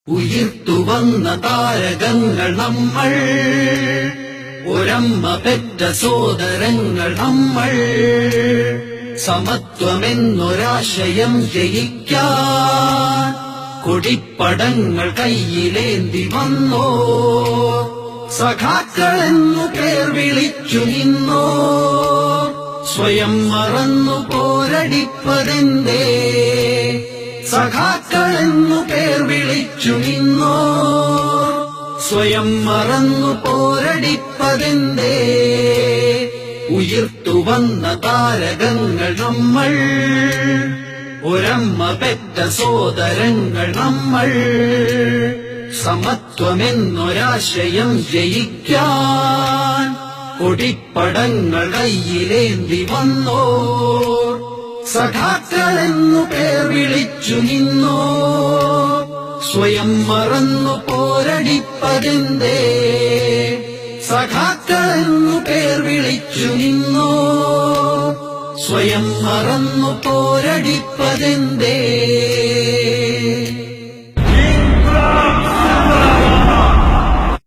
ഉയിർത്തുവന്ന താരകങ്ങൾ നമ്മൾ, ഒരമ്മ പെറ്റ സോദരങ്ങൾ നമ്മൾ. സമത്വമെന്നൊരാശയം ജയിക്കാൻ കൊടിപ്പടങ്ങൾ കയ്യിലേന്തി വന്നോ. സഖാക്കളെന്നു പേർ വിളിച്ചു നിന്നോ. സ്വയം മറന്നു പോരടിപ്പതെന്തേ. സഖാക്കളെന്നു പേർ വിളിച്ചു നിന്നോ. സ്വയം മറന്നു പോരടിപ്പതെന്തേ. ഉയിർത്തുവന്ന താരകങ്ങൾ നമ്മൾ, ഒരമ്മ പെറ്റ സോദരങ്ങൾ നമ്മൾ. സമത്വമെന്നൊരാശയം ജയിക്കാൻ കൊടിപ്പടങ്ങൾ കയ്യിലേന്തി വന്നോ. സഖാക്കളെന്നു പേർ വിളിച്ചു നിന്നോ. സ്വയം മറന്നു പോരടിപ്പതെന്തേ. സഖാക്കളെന്നു പേർ വിളിച്ചു നിന്നോ. സ്വയം മറന്നു പോരടിപ്പതെന്തേ.